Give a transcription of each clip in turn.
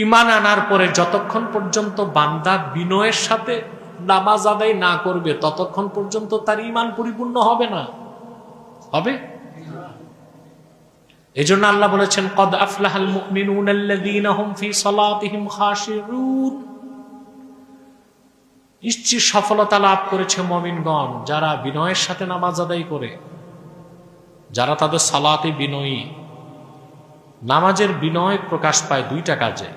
ঈমান আনার পরে যতক্ষণ পর্যন্ত বান্দা বিনয়ের সাথে নামাজ আদায় না করবে ততক্ষণ পর্যন্ত তার ঈমান পরিপূর্ণ হবে না। হবে? এজন্য আল্লাহ বলেছেন, কদ আফলাহাল মুমিনুনা আল্লাযীনা হুম ফি সালাতিহিম খাশিউন। নিশ্চিত সফলতা লাভ করেছে মুমিনগণ যারা বিনয়ের সাথে নামাজ আদায় করে, যারা তাদের সালাতে বিনয়ী। নামাজের বিনয় প্রকাশ পায় দুইটা কাজে,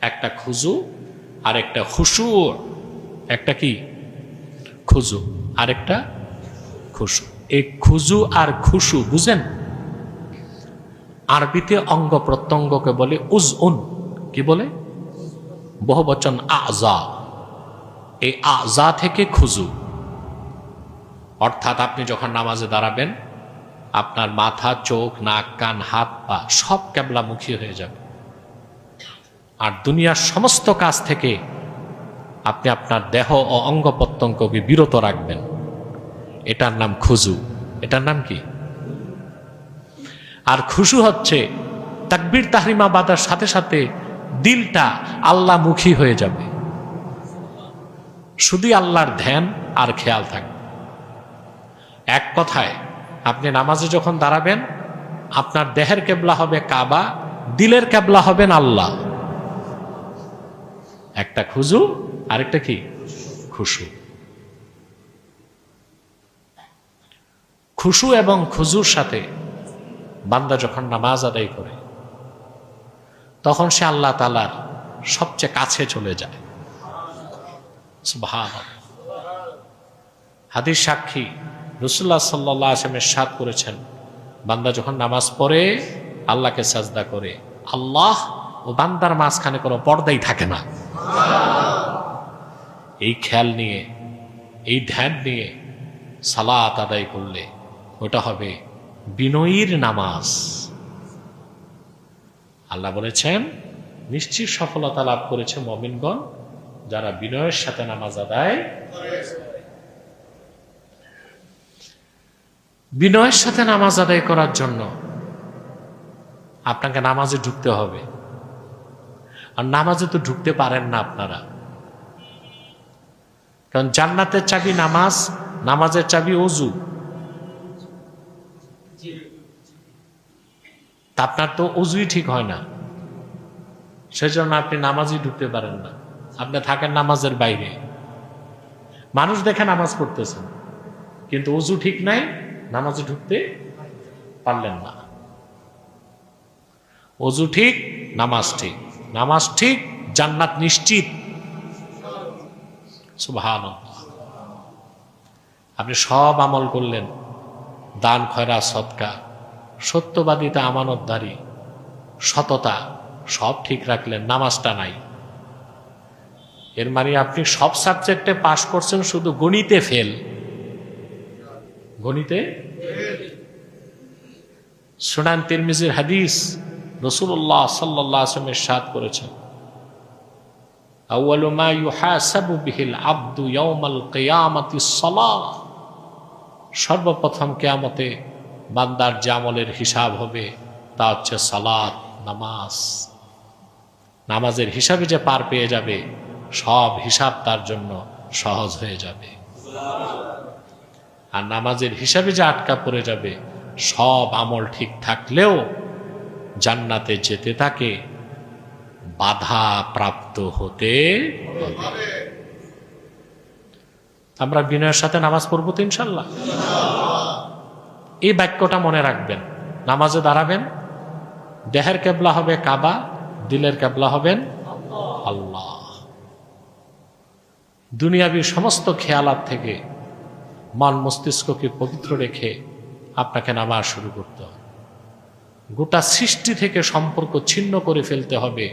একটা খুজু আর একটা খুশু। একটা কি? খুজু আর একটা খুশু। এই খুজু আর খুশু বুঝেন? আরবিতে অঙ্গ প্রত্যঙ্গকে বলে উজউন। কি বলে? বহুবচন আযা। এই আযা থেকে খুজু, অর্থাৎ আপনি যখন নামাজে দাঁড়াবেন আপনার মাথা, চোখ, নাক, কান, হাত, পা সব কিবলামুখী হয়ে যাবে। আর দুনিয়ার সমস্ত কাজ থেকে আপনি আপনার দেহ ও অঙ্গ প্রত্যঙ্গকে বিরত রাখবেন। এটার নাম খুজু। এটার নাম কি? আর খুশু হচ্ছে তাকবীর তাহরিমা বাঁধার সাথে সাথে দিলটা আল্লাহমুখী হয়ে যাবে, শুধু আল্লাহর ধ্যান আর খেয়াল থাকবে। এক কথায় আপনি নামাজে যখন দাঁড়াবেন আপনার দেহের কেবলা হবে কাবা, দিলের কেবলা হবেন আল্লাহ। একটা খুজু আরেকটা কি? খুশু। খুশু এবং খুজুর সাথে বান্দা যখন নামাজ আদায় করে তখন সে আল্লাহ তাআলার সবচেয়ে কাছে চলে যায়। সুবহানাল্লাহ। হাদিস সাক্ষী রাসূলুল্লাহ সাল্লাল্লাহু আলাইহি ওয়াসাল্লাম ইরশাদ করেছেন, বান্দা যখন নামাজ পড়ে আল্লাহকে সাজদা করে, আল্লাহ ও বান্দার মাঝখানে কোনো পর্দাই থাকে না। এই খেয়াল নিয়ে, এই ধ্যান নিয়ে সালাত আদায় করলে ওটা হবে বিনয়ীর নামাজ। আল্লাহ বলেছেন, নিশ্চিত সফলতা লাভ করেছে মুমিনগণ যারা বিনয়ের সাথে নামাজ আদায় করে। বিনয়ের সাথে নামাজ আদায় করার জন্য আপনাকে নামাজে ঢুকতে হবে। আর নামাজে তো ঢুকতে পারেন না আপনারা, কারণ জান্নাতের চাবি নামাজ, নামাজের চাবি ওযু। তা আপনার তো ওযুই ঠিক হয় না, সেজন্য আপনি নামাজই ঢুকতে পারেন না। আপনি থাকেন নামাজের বাইরে, মানুষ দেখে নামাজ পড়তেছেন কিন্তু ওযু ঠিক নাই, নামাজে ঢুকতে পারলেন না। ওযু ঠিক, নামাজ ঠিক। নামাজ ঠিক, জান্নাত নিশ্চিত। সুবহানাল্লাহ। আপনি সব আমল করলেন, দান, খয়রাত, সদকা, সত্যবাদিতা, আমানতদারি, সততা সব ঠিক রাখলেন, নামাজটা নাই। এর মানে আপনি সব সাবজেক্টে পাশ করছেন, শুধু গণিতে ফেল। গণিতে সুনান তিরমিজির হাদিস, রাসূলুল্লাহ সাল্লাল্লাহু আলাইহি ওয়াসাল্লাম ইরশাদ করেছেন, আউয়ালু মা ইউহাসাবু বিহিল আবদু ইয়াউমাল কিয়ামাতিস সালাহ। সর্বপ্রথম কিয়ামতে বান্দার যে আমলের হিসাব হবে তা হচ্ছে সালাত, নামাজ। নামাজের হিসাবে যে পার পেয়ে যাবে সব হিসাব তার জন্য সহজ হয়ে যাবে। আর নামাজের হিসাবে যে আটকা পড়ে যাবে, সব আমল ঠিক থাকলেও জান্নাতে যেতে তাকে বাধা প্রাপ্ত হতে হবে। আমরা বিনয়ের সাথে নামাজ পড়বো তো ইনশাল্লাহ। এই বাক্যটা মনে রাখবেন। নামাজে দাঁড়াবেন, দেহের কেবলা হবে কাবা, দিলের কেবলা হবেন আল্লাহ। দুনিয়াবী সমস্ত খেয়ালাত থেকে মন মস্তিষ্ককে পবিত্র রেখে আপনাকে নামাজ শুরু করতে হবে। গোটা সৃষ্টি থেকে সম্পর্ক ছিন্ন করে ফেলতে হবে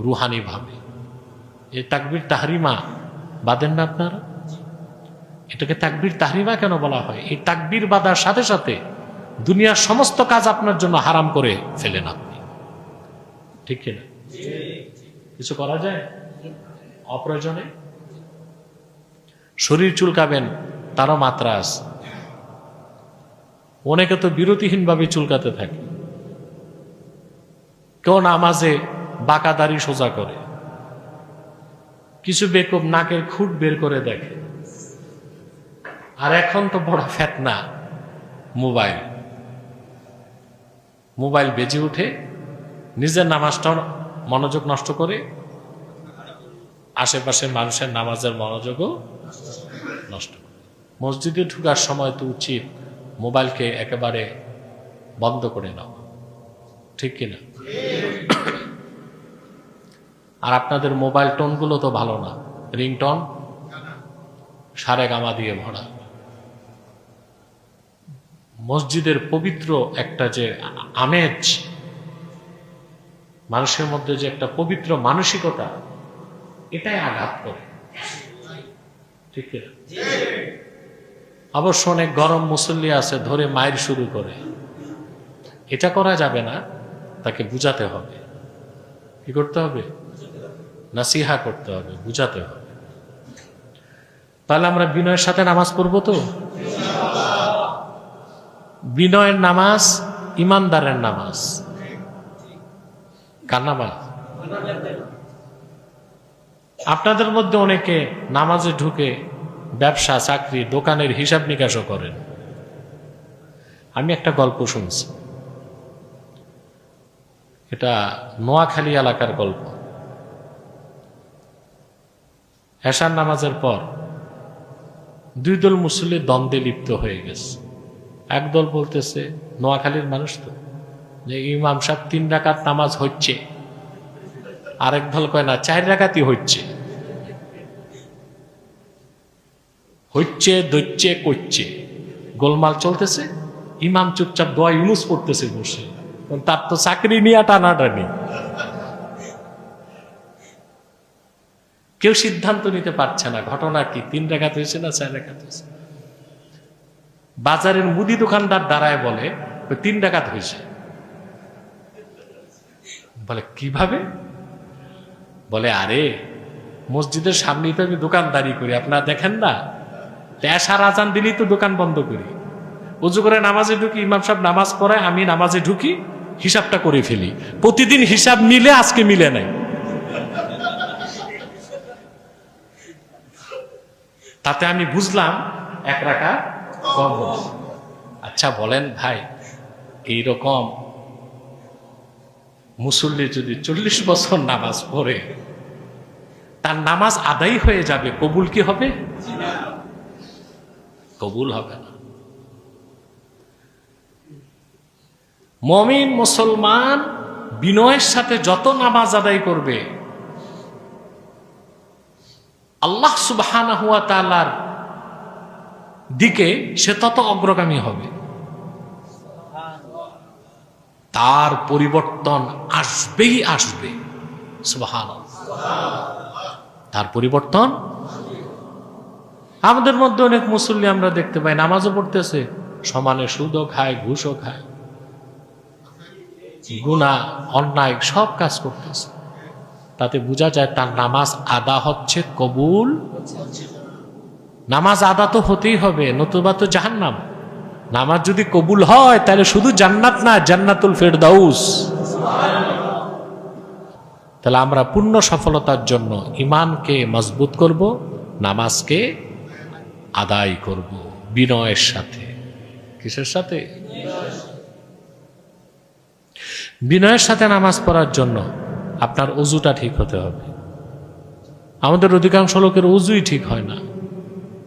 রুহানি ভাবে। এই তাকবীর তাহরিমা বাঁধেন না আপনারা? এটাকে তাকবীর তাহরিমা কেন বলা হয়? এই তাকবীর বাঁধার সাথে সাথে দুনিয়ার সমস্ত কাজ আপনার জন্য হারাম করে ফেলেন আপনি, ঠিক কিনা? কিছু করা যায় অপ্রয়োজনে? শরীর চুলকাবেন, তারও মাত্রা আছে। অনেকে তো বিরতিহীনভাবে চুলকাতে থাকে। কেউ নামাজে বাঁকা দাড়ি সোজা করে, কিছু বেকুব নাকের খুঁট বের করে দেখে। আর এখন তো বড় ফেতনা, মোবাইল মোবাইল বেজে উঠে নিজের নামাজটা মনোযোগ নষ্ট করে, আশেপাশের মানুষের নামাজের মনোযোগও নষ্ট করে। মসজিদে ঢুকার সময় তো উচিত মোবাইলকে একেবারে বন্ধ করে নাও, ঠিক কিনা? আর আপনাদের মোবাইল টোনগুলো তো ভালো না, রিংটন সারেগামা দিয়ে ভরা। মসজিদের পবিত্র একটা যে আমেজ, মানুষের মধ্যে যে একটা পবিত্র মানসিকতা, এটাই আঘাত করে, ঠিক কিনা? অবশ্য অনেক গরম মুসল্লি আছে, ধরে মায়ের শুরু করে, এটা করা যাবে না, তাকে বুঝাতে হবে। কি করতে হবে? নাসিহা করতে হবে, বুঝাতে হবে। তাহলে আমরা বিনয়ের সাথে নামাজ পড়বো তো? বিনয়ের নামাজ ইমানদারের নামাজ। কার নামাজ? আপনাদের মধ্যে অনেকে নামাজে ঢুকে ব্যবসা, চাকরি, দোকানের হিসাব নিকাশও করেন। আমি একটা গল্প শুনছি, এটা নোয়াখালী এলাকার গল্প। এশার নামাজের পর দুই দল মুসল্লি দ্বন্দ্বে লিপ্ত হয়ে গেছে। একদল বলতেছে, নোয়াখালীর মানুষ তো, যে ইমাম সাহেব 3 রাকাত নামাজ হচ্ছে। আরেক দল কয় না, 4 রাকাতই হচ্ছে, দইচ্ছে করছে, গোলমাল চলতেছে। ইমাম চুপচাপ দোয়া ইউনুস পড়তেছে বসে, তার তো চাকরি নিয়ে টানাটানি। কেউ সিদ্ধান্ত নিতে পারছে না ঘটনা কি, 3 রাকাত হয়েছে না 4 রাকাত হয়েছে। বাজারের মুদি দোকানদার দাঁড়ায় বলে 3 রাকাত হয়েছে। বলে কিভাবে? বলে আরে মসজিদের সামনেই তো আমি দোকানদারি করি, আপনারা দেখেন না? এশার আজান দিলেই তো দোকান বন্ধ করি, উজু করে নামাজে ঢুকি, ইমাম সাহেব নামাজ পড়ায়, আমি নামাজে ঢুকি, হিসাবটা করে ফেলি। প্রতিদিন হিসাব মিলে, আজকে মিলে নাই। তাতে আমি বুঝলাম 1 রাকাত কম হয়েছে। আচ্ছা বলেন ভাই, এইরকম মুসল্লি যদি 40 বছর নামাজ পড়ে, তার নামাজ আদায় হয়ে যাবে, কবুল কি হবে? কবুল হবে না। মুমিন মুসলমান বিনয়ের সাথে যত নামাজ আদায় করবে, আল্লাহ সুবহানাহু ওয়া তাআলার দিকে সে তত অগ্রগামী হবে। তার পরিবর্তন আসবেই আসবে। সুবহানাল্লাহ, তার পরিবর্তন। আমাদের মধ্যে অনেক মুসল্লি আমরা দেখতে পাই নামাজও পড়তেছে, সমানে সুদও খায়, ঘুষও খায়, গুনাহ অন্যায় সব কাজ করতেছে। তাতে বোঝা যায় তার নামাজ আদা হচ্ছে, কবুল। নামাজ আদা তো হতেই হবে, নতুবা তো জাহান্নাম। নামাজ যদি কবুল হয় তাহলে শুধু জান্নাত না, জান্নাতুল ফেরদাউস। তাহলে আমরা পূর্ণ সফলতার জন্য ঈমানকে মজবুত করব, নামাজকে আদায় করব বিনয়ের সাথে। কিসের সাথে? বিনয়ের সাথে নামাজ পড়ার জন্য আপনার ওযুটা ঠিক হতে হবে। আমাদের অধিকাংশ লোকের ওযুই ঠিক হয় না।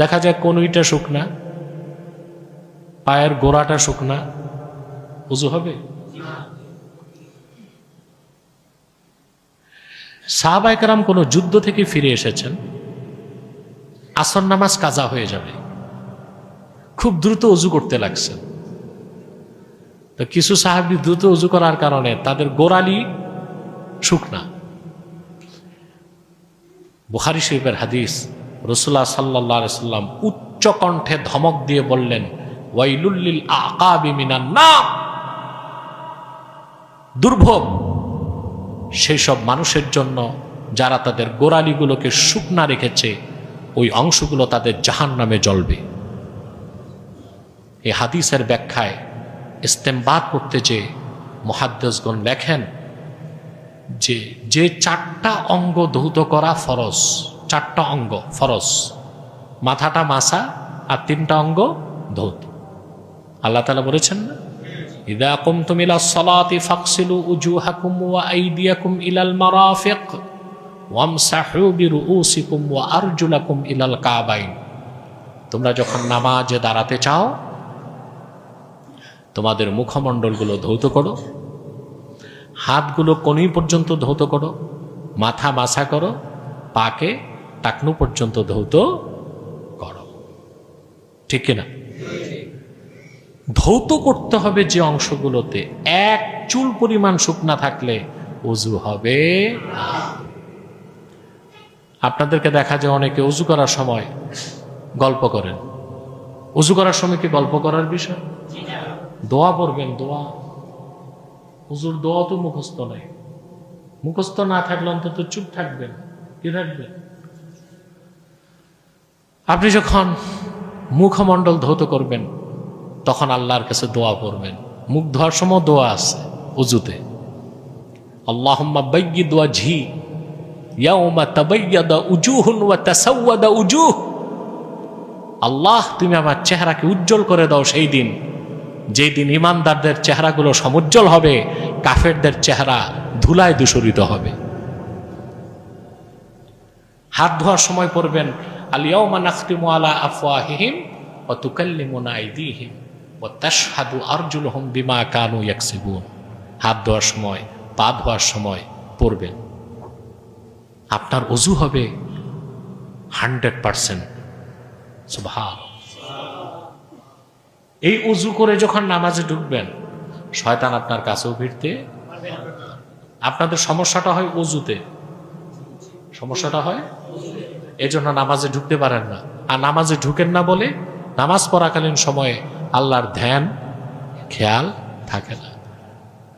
দেখা যায় কনুইটা শুকনা, পায়ের গোড়াটা শুকনা, ওযু হবে? সাহাবায়ে কেরাম কোনো যুদ্ধ থেকে ফিরে এসেছেন, আসর নামাজ কাজা হয়ে যাবে, খুব দ্রুত ওযু করতে লাগছেন। তো কিছু সাহাবী দ্রুত ওযু করার কারণে তাদের গোড়ালি শুকনা। বুখারী শরীফের হাদিস, রাসূলুল্লাহ সাল্লাল্লাহু আলাইহি ওয়াসাল্লাম উচ্চ কণ্ঠে ধমক দিয়ে বললেন, ওয়াইলুল লিল আকাবি মিনান নার, দুর্ভোগ সেই সব মানুষের জন্য যারা তাদের গোড়ালিগুলোকে শুকনা রেখেছে, ওই অংশগুলো তাদের জাহান্নামে জ্বলবে। এই হাদিসের ব্যাখ্যায় ইস্তেমবাদ করতে যে মুহাদ্দিসগণ লেখেন, যে যে 4টা অঙ্গ ধৌত করা ফরজ, 4টা অঙ্গ ফরজ, মাথাটা মাসা আর 3টা অঙ্গ ধৌত। আল্লাহ তাআলা বলেছেন না, ইযা কুমতুম ইলাস সালাতি ফাগসিলু উজুহাকুম ওয়া আইদিয়াকুম ইলাল মারাফিক ওয়ামসাহু বিরুউসিকুম ওয়া আরজুলাকুম ইলাল কাবাইন। তোমরা যখন নামাজে দাঁড়াতে চাও তোমাদের মুখমণ্ডলগুলো ধৌত করো, হাতগুলো কনুই পর্যন্ত ধৌত করো, মাথা মাসা করো, পাকে টাকনু পর্যন্ত ধৌত করো। ঠিক কিনা? ধৌত করতে হবে যে অংশগুলোতে এক চুল পরিমাণ শুকনা থাকলে ওযু হবে না। আপনাদেরকে দেখা যায় অনেকে ওযু করার সময় গল্প করেন। ওযু করার সময় কি গল্প করার বিষয়? দোয়া পড়বেন, দোয়া। হুজুর দোয়া তো মুখস্থ নাই। মুখস্থ না থাকলে অন্তত চুপ থাকবেন। কি থাকবেন? আপনি যখন মুখমণ্ডল ধৌত করবেন তখন আল্লাহর কাছে দোয়া পড়বেন। মুখ ধোয়ার সময় দোয়া আছে ওযুতে, আল্লাহুম্মা বায়্যিদ ওয়াজহি ইয়াউমা তাবায়্যাদা উজুহুন ওয়া তাসাওয়াদা উজুহ। আল্লাহ তুমি আমার চেহারাকে উজ্জ্বল করে দাও সেই দিন, যেই দিন ইমানদারদের চেহারাগুলো সমুজ্জ্বল হবে, কাফেরদের চেহারা ধুলায় দূষরিত হবে। হাত ধোয়ার সময় পড়বেন আল ইয়াউমা নাখতিমু আলা আফওয়াহিহিম ওয়া তুকাল্লিমুনা আইদিহিম ওয়া তাশহাদু আরজুলুহুম বিমা কানু ইয়াকসিবুন। হাত ধোয়ার সময়, পা ধোয়ার সময় পড়বেন। আপনার ওযু হবে 100%। সুবহানাল্লাহ। এই ওযু করে যখন নামাজে ঢুকবেন শয়তান আপনার কাছেও ভিড়তে পারবে না। আপনাদের সমস্যাটা হয় ওযুতে, সমস্যাটা হয় এজন্য নামাজে ঢুকতে পারেন না। আর নামাজে ঢুকেন না বলে নামাজ পড়াকালীন সময়ে আল্লাহর ধ্যান খেয়াল থাকে না।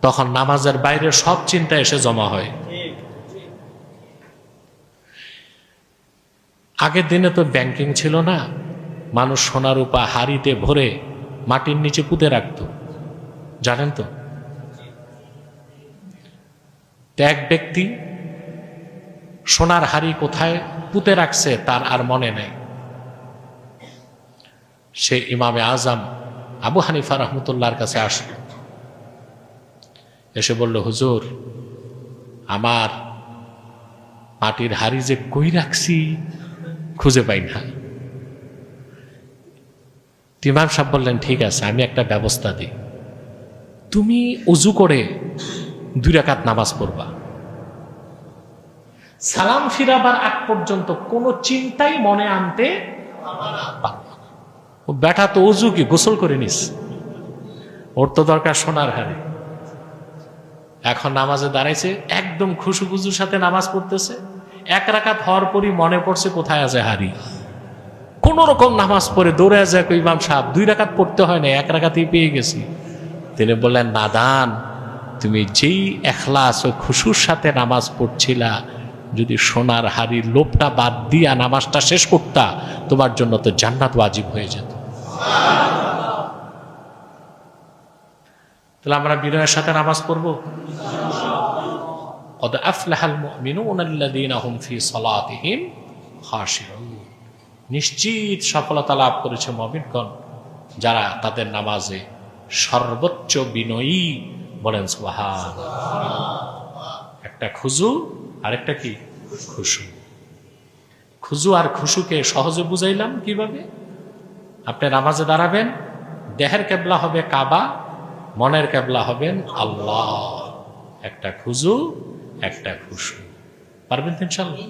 তখন নামাজের বাইরে সব চিন্তা এসে জমা হয়। আগের দিনে তো ব্যাংকিং ছিল না, মানুষ সোনা রূপা হাড়িতে ভরে মাটির নিচে পুঁতে রাখত, জানেন তো? এক ব্যক্তি সোনার হাড়ি কোথায় পুঁতে রাখছে তার আর মনে নেই। সে ইমামে আজম আবু হানিফা রহমতুল্লাহর কাছে আসলো, এসে বলল, হুজুর আমার মাটির হাড়ি যে কই রাখছি খুঁজে পাই না। ইমাম সাহেব বললেন, ঠিক আছে আমি একটা ব্যবস্থা দিই, তুমি ওযু করে 2 রাকাত নামাজ পড়বা, সালাম ফিরাবার আগ পর্যন্ত কোনো চিন্তাই মনে আনতে পারবা না। ও বেটা তো ওযু কি গোসল করে নিস, ওর তো দরকার সোনার হাড়ি। এখন নামাজে দাঁড়াইছে, একদম খুশুখুজুর সাথে নামাজ পড়তেছে। 1 রাকাত হওয়ার পরই মনে পড়ছে কোথায় আছে হাড়ি। কোন রকম নামাজ পড়ে দৌড়ে যায়, ইমাম সাহেব 2 রাকাত পড়তে হয় না, 1 রাকাতেই পেয়ে গেছি। তিনি বললেন, নাদান, তুমি যেই এখলাস ও খুশুর সাথে নামাজ পড়ছিলা, যদি সোনার হাড়ির লোভটা বাদ দিয়া নামাজটা শেষ করতা, তোমার জন্য তো জান্নাত ওয়াজিব হয়ে যেত। তাহলে আমরা বিনয়ের সাথে নামাজ পড়বো। قد أفلح المؤمنون الذين هم في صلاتهم خاشعون। নিশ্চিত সফলতা লাভ করেছে মুমিনগণ যারা তাদের নামাজে সর্বোচ্চ বিনয়ী। বলেন সুবহানাল্লাহ। একটা খুজু আর একটা কি খুশু। খুজু আর খুশুকে সহজে বুঝাইলাম কিভাবে। আপনি নামাজে দাঁড়াবেন, দেহের কেবলা হবে কাবা, মনের কেবলা হবেন আল্লাহ। একটা খুজু একটা খুশু, পারবেন তো ইনশাআল্লাহ?